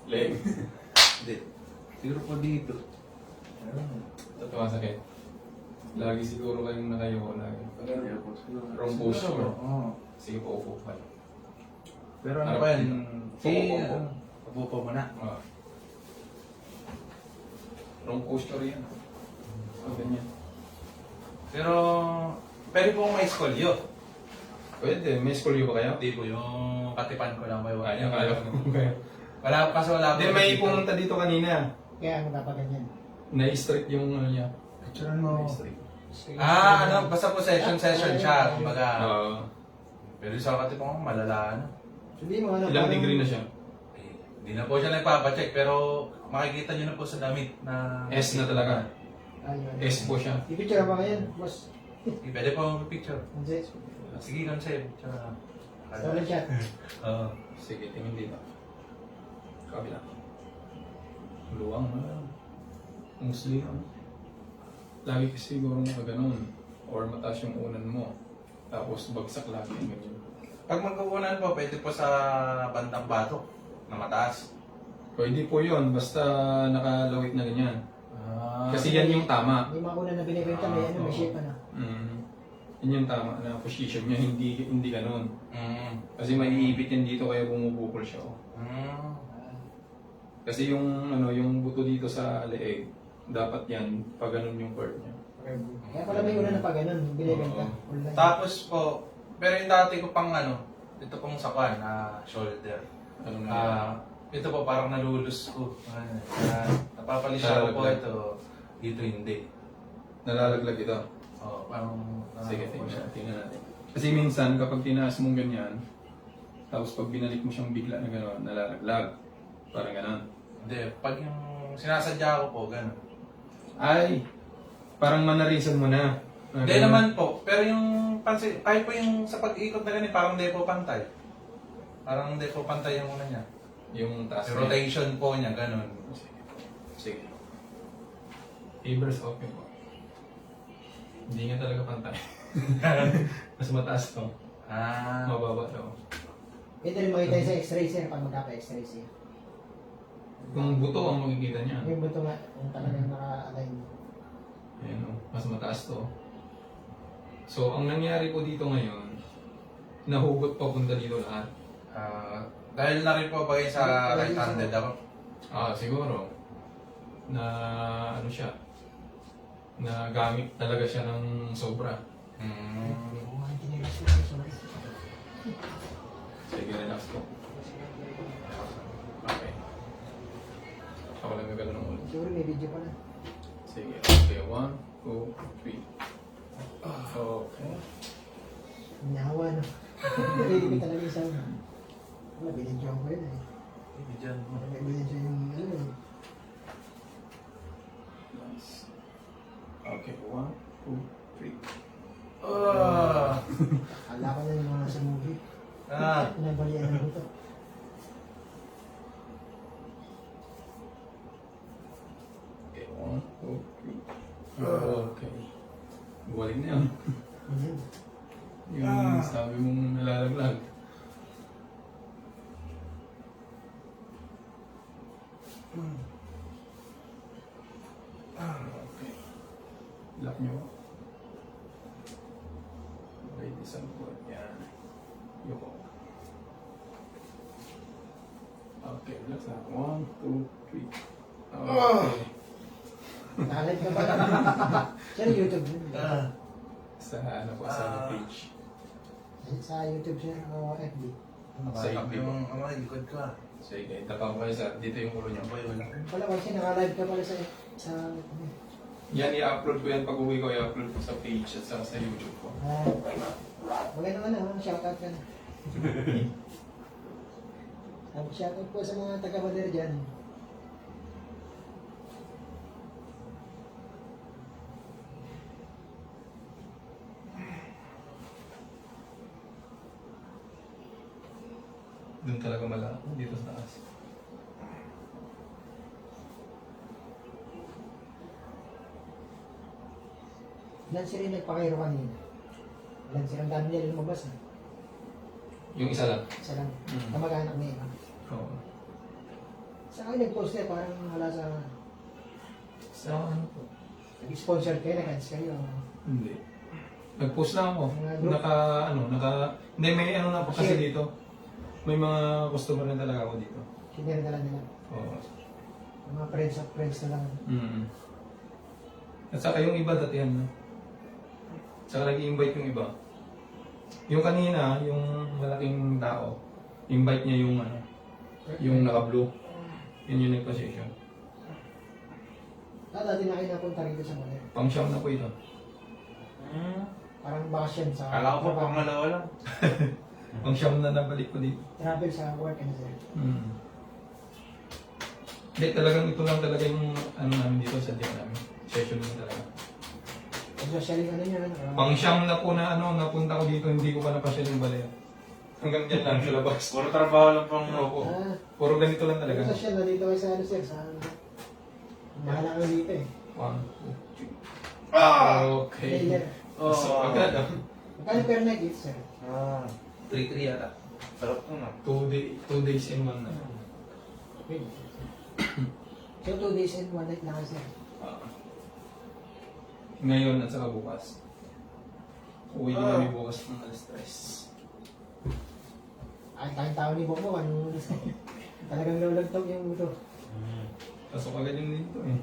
Leg. Hindi. Siguro po dito. Ito masakit. Lagi siguro kayong nakayo lagi. Kaya po siguro. Wrong Siguro posture. po, oo. Sige po, upo ka. Pero ano Harap pa yan? dito. Upo po muna. Ah. Wrong posture yan. O, ganyan. Pero, pwede po may skolyo. Pwede, may scolio ba kayo? Hindi po, yung katipan ko lang kayo. Kaya, kaya. Wala, kasi wala po. Hindi, may pumunta dito kanina. Kaya ano dapat ganyan? Na-straight yung ano niya. Picturean mo. Na-straight. Ano, basta po session siya. Kumbaga, Ah, pero sa katipan ko, malala na. Hindi mo ano. ilang parang- degree na siya? Hindi na po siya nagpapacheck, pero makikita nyo na po sa damit na... S na talaga. Ayun. S po siya. I-picture ba ngayon, boss? Pwede po picture. Hindi. Sige lang sa'yo. Tsaka... Stolen shot. Oo. Sige, tingin dito. Kabila. Luwang na. Mostly, ano. Lagi kasi siguro mga ganun. Or mataas yung unan mo. Tapos bagsak lagi. Ganyan. Pag magkukunan po, pwede po sa bandang batok na mataas. Pwede po yun, basta nakalawit na ganyan. Kasi yan yung tama. May mga una na binibenta, may ano, may shape ano. Yun yung tama na position niya, hindi ganun. Kasi maiipit yan dito kaya bumubukol siya. Oh. Kasi yung yung buto dito sa leeg, dapat yan, pag ganun yung curve niya. Kaya pala may una na pa ganun, binibenta. Oo. Online. Tapos po, pero yung dati ko pang ito pong sakwan na shoulder. Ano na Ito po parang nalulus ko. Napapalisya ko po ito. Dito hindi. nalalaglag ito. Parang... Sige, tingnan natin. Kasi minsan, kapag tinaas mong ganyan, tapos pag binalik mo siyang bigla na gano'n, nalalaglag. Parang gano'n. Hindi, pag yung sinasadya ko po, gano'n. Ay, parang manarisan mo na. Hindi naman po, pero yung pansin, kahit po yung sa pag-ikot na ganun, parang hindi po pantay. Parang hindi po pantay yung una niya. Yung taas Yung rotation po niya, gano'n. Sige. Fibers open po. Hindi nga talaga pantay. Mas mataas to. Mababa to. Ito rin makita sa x-ray sir, pag magkapa-x-ray siya. Kung buto ang makikita niya. Yung buto nga, yung talagang naka-align. Ayan o, mas mataas to. So, ang nangyari po dito ngayon, nahugot papunta dito lahat. Dahil na rin po bagay sa right-handed ako. Siguro. Na ano siya, na gamit talaga siya ng sobra. Sige, relax po. Okay. Ako lang gagawin ng ulo. Siguro may video pa na. Sige, okay. 1, 2, 3. Okay. Nahawa no. Nalilipit talaga yung sound. Wala, binidyoan ko yun eh. Diyan. May binidyo yung ano eh. Nice. Okay, 1, 2, 3. Akala ko na yung mga sa movie. Pinabalian na ito. Okay, 1, 2, 3. Okay. Buwalik na yun. Ayan. Yung sabi mong nalalaglag. Okay. Lock nyo. Ready sa buwan. Yan. Yoko. Okay, relax na. 1, 2, 3. Okay. Nakalag ka ba? Sa YouTube yun. Sa ano po, sa page. Sa YouTube siya o FB. Sa FB po. Ang mga likod ko Sige, tapa ko kayo sa dito yung ulo niyo. Wala kasi naka-live ka pala sa Yan, i-upload ko yan pag uwi ko, i-upload ko sa page at sa YouTube ko. maganda ka na, shoutout ka na. Shoutout po sa mga taga-Baler dyan. Doon talaga malaki, dito sa taas. Ilan sila yung nagpakairo kanina? Ilan sila ang dami nila lumabas na? Yung isa lang. Isa lang. Mm. Kamag-anak niya. Oo. Sa akin nag-post eh, parang wala sa... Sa ano po? Nag-sponsor kayo, nag-ads kayo. Hindi. Nag-post lang ako. Mga group? Hindi, may ano na po kasi Share. dito. May mga customer na talaga ako dito. Sinira nila. Oo. Mga friends of friends na lang. Mm. At saka yung iba dati yan. Saka nag-i-invite yung iba. Yung kanina, yung malaking tao, invite niya yung ano, yung naka-blue. Yun yung nagpa-session. Dati na kayo napunta rito sa Manila. Pang-siyam na po ito. Parang bakasyon sa... Kala ko po pangalawa lang. Pang-siyam na nabalik ko dito. Travel sa work and sir. Mm. Hindi, talagang ito lang talaga yung ano namin dito sa gym namin. Session lang talaga. Ang socialing ano niya, ano? Pang-siyam na po na ano, napunta ko dito, hindi ko pa napasyal yung balaya. Hanggang dyan lang sa labas. Puro trabaho lang pang Opo. Ah, Puro ganito lang talaga. ang social na dito kayo sa ano sir, sa... Mahala ka dito eh. 1, 2, 3. Ah! Okay. Layer. Oh. So, agad ah. Magkano per night dito sir? 3-3 yata. Sarap po na. 2 days in 1 na. Wait. So 2 days and 1 night lang kayo sir. Ah. Ngayon at saka bukas. Uwi din kami bukas ng alas 3. Ay, tayong tao ni Bobo, ano? Talagang lulagtog yung ito. Pasok agad yung dito eh.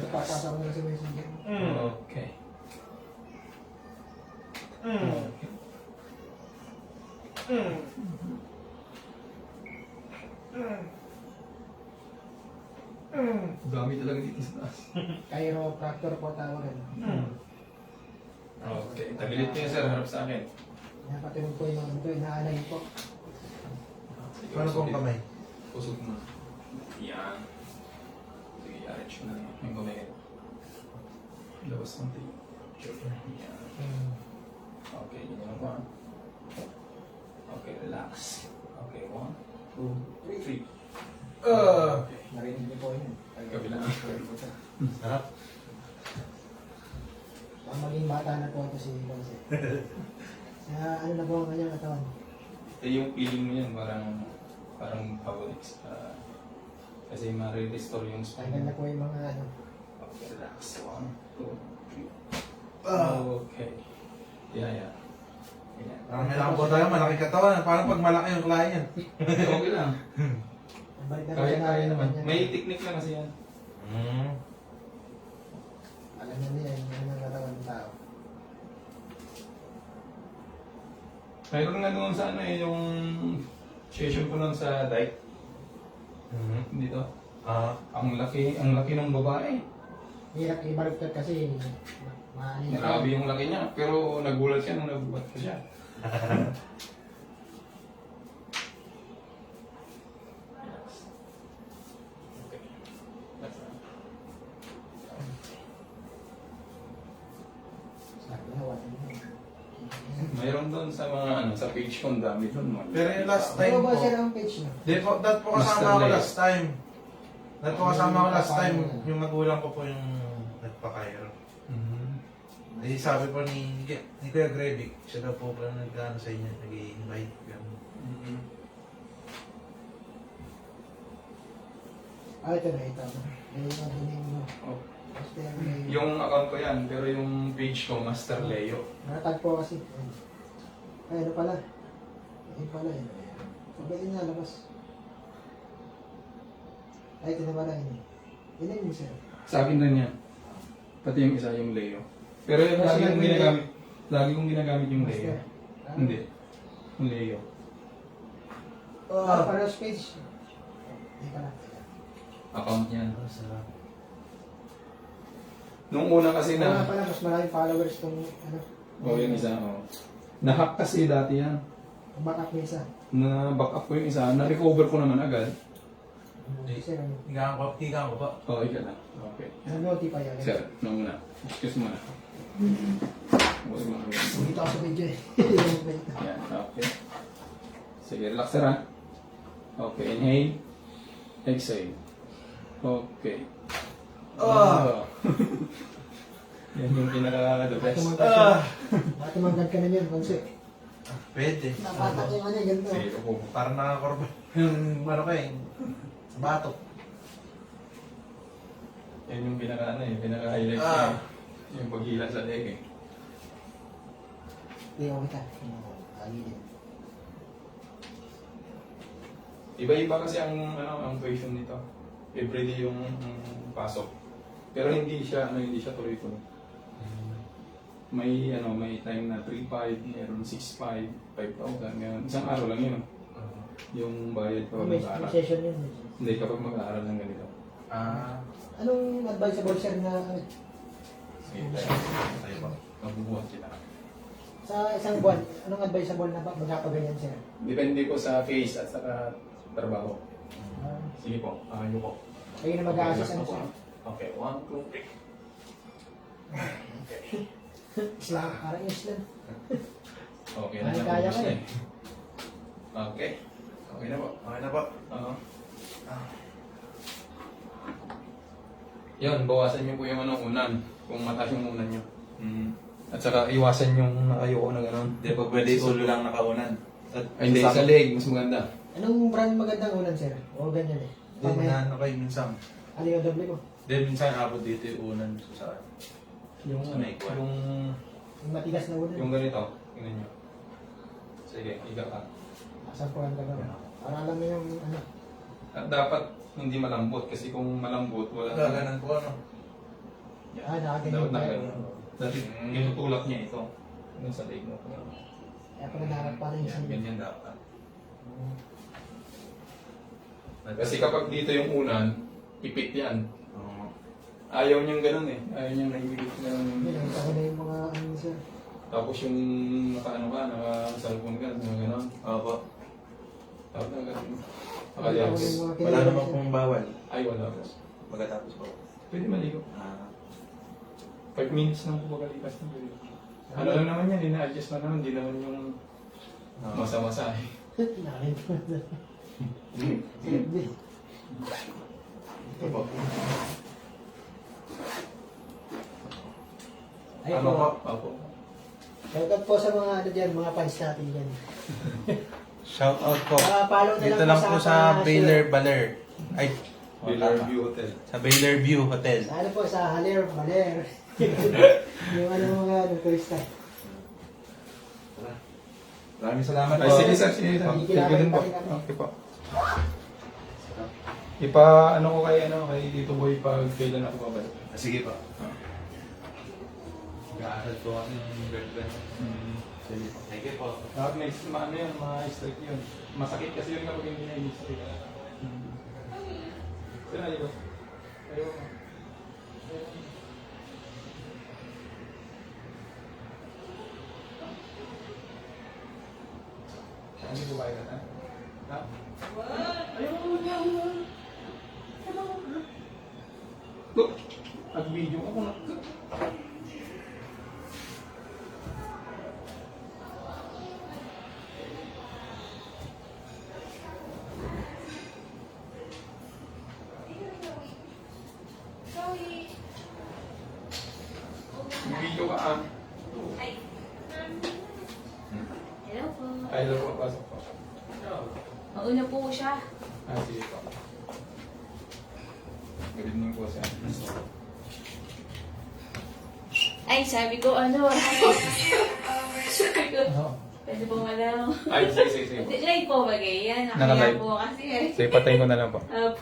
Papasok mo na sa messenger. Okay. Dami talaga dito sa taas. Chiropractor po tawagan. Okay. Tagilid niyo sir, harap sa akin. Napatulog po yung mga ito, inaalay po. Paano pong kamay? Pusog mo. Yan. Sige, arrange mo na yung kamay. Labas ng tayo. Yan. Okay, ganyan pa. Okay, relax. Okay, 1, 2, 3. Okay. Narinig niyo po yun. Kabila. Sarap. Ang maging bata na po ito si Bonse. Sa ano na po ang kanyang katawan. Eh, yung feeling mo yan, parang pabalik sa... kasi ma-restore yung Tanggal spine. na po yung mga ano. Okay, relax. 1, 2, 3. Ah. Okay. Yeah. Ganyan. Parang may lang po tayo, malaki katawan. Parang pag malaki yung client. Okay lang. Balik na Kaya naman. kanya. May technique lang kasi yan. Alam na niya yung kanyang katawan ng tao. Mayroon nga doon sa ano eh, yung session ko nun sa diet. Dito. Ang laki ng babae. Hirap ibaluktot kasi maanin Grabe yung laki niya. Pero nagulat siya nung nabubat ko siya. Okay. That's right. Sabi na, wala na. Mayroon doon sa mga ano, sa page ko, ang dami doon. Pero yung last time Ano ba po, sir ang page niya? that po kasama Master ko Lay. last time. That po kasama ko last time, yung magulang ko po yung nagpa-Cairo. Eh, sabi po ni Kuya Grevic, siya daw po pala nag-ano sa inyo, nag-i-invite. Ganun. Ah, ito na, ito. Yung mga mo. Oh. Master Leo. Yung account ko yan, pero yung page ko, Master Leo. Nakatagpo kasi. Ay, ano pala? Ayun pala yun. Pagdating na, labas. Ay, ito na pala yun. Yun yung sir. Sa akin rin yan. Pati yung isa, yung Leo. Pero yung Mas lagi kong lagi ginagamit. Lagi kong ginagamit yung Leo. Master. Ah. Hindi. Yung Leo. Ah, parehas page. Hindi pala. Account niyan. Sarap. Nung una kasi Kaya nga na... pala, mas maraming followers tong ano. yung isa. Na-hack kasi dati yan. Ang backup niya isa. Na-back up ko yung isa. Na-recover ko naman agad. Sir, ano? Higaan ko po. Oh, ika na. Okay. Notify yan. Sir, nung una. Excuse mo na. Huwag mo na. Dito ako sa video eh. Yan, okay. Sige, relax sir ha. Okay, inhale. Exhale. Okay. Yan yung pinaka-the best. Bakit tumangkad ka na niyan, Ponce? Pwede. Napatak yung ano, ganito. Sige, upo. Parang nakakorba yung ano ko eh. Sa batok. Yan yung pinaka-highlight Ah. yung paghila sa leg eh. Hindi ako kita. Agilid. Iba-iba kasi ang tuition nito. Everyday yung pasok. Pero hindi siya tuloy-tuloy. May time na 3,500, meron 6,500, 5,000, ganyan. Isang araw lang yun. Yung bayad kapag May mag-aaral. session yun. Hindi, kapag mag-aaral ng ganito. Anong advisable sir na Sige, tayo pa. Mabubuhat kita. sa isang buwan, anong advisable na magkapaganyan sir? Depende po sa case at sa trabaho. Sige po, ayaw po. Kayo na mag-a-assist ano sir? Okay, 1, 2, 3. Okay. Islam, parang Islam. Okay na Ay, na. kaya ubos ka na eh. Okay. Okay na po. Okay na po. Oo. Yun, bawasan niyo po yung unan. Kung mataas yung unan niyo. At saka iwasan yung nakayoko na gano'n. Hindi po pwede ulo lang nakaunan. Ay, hindi, sa leg, mas maganda. Anong brand magandang ulan sir? O ganyan eh. Pag Hindi may, na ano kayo minsan. ano yung doble ko? Then minsan abot dito yung unan sa saan. Yung, Sanay ko. Yung matigas na ulan. yung ganito, tingnan niyo. Sige, iga ka. Asampuan ka gawin. Para alam mo yung ano. At dapat hindi malambot kasi kung malambot, wala Gaganan po ano. Nakaganyan Dapat na tayo. ganun. Dati, tinutulak niya ito. Ano sa leg mo. Kaya pag naharap pa rin Yan, siya. ganyan dapat. Kasi kapag dito yung unan, ipit yan. Oo. Ayaw niyang ganun eh. Ayaw niyang naibigit ng... Nakita ko na yung mga ano sir. Tapos yung naka-cellphone ka, gano'n. Opo. Tapos na ganun. Nakita ko Nakaliapos. na yung mga Wala kinilala naman sir. pong bawal. Ay, wala po. Pagkatapos po. Pwede maligo. 5 minutes lang po pagkalipas ng video. Ano lang naman yan, ina-adjust na naman, hindi naman yung masa-masa eh. Nakita ko na. Sige. Ito po. Ay Ano po? po. Apo. Shoutout po sa mga ano dyan, mga fans natin dyan. Shout out po. Follow na Dito lang po sa Baylor Baler. Ay, Baylor View Hotel. Sa Baylor View Hotel. Sa ano po, sa Haler, Baler. Yung ano mga ano, turista. Maraming salamat po. Ay, sige sir, sige sir. Sige, Thank you din po. kailangan. Okay po. Ano ko kay Tito Boy pag kailan ako babalik. Sige po. Mag-aaral po kami ng girlfriend. Sige po. Thank you po. Dapat may ano yun, ma-strike yun. Masakit kasi yun kapag hindi na-strike. Sir, ayun. Ayun. Hindi ko bayad na. Ha? Ayun. Look, nag-video ako na. Video ka ah. Hello po. Ay, laro ka pasok po. Mauna po siya. Ah, sige po. Good evening po siya. Ay, sabi ko ano. Sabi ko, Oo. pwede po malaw. Ay, sige, sige, sige. Live po bagay yan. Naka-live. Nakaya po kasi eh. Sige, patayin ko na lang po. Opo.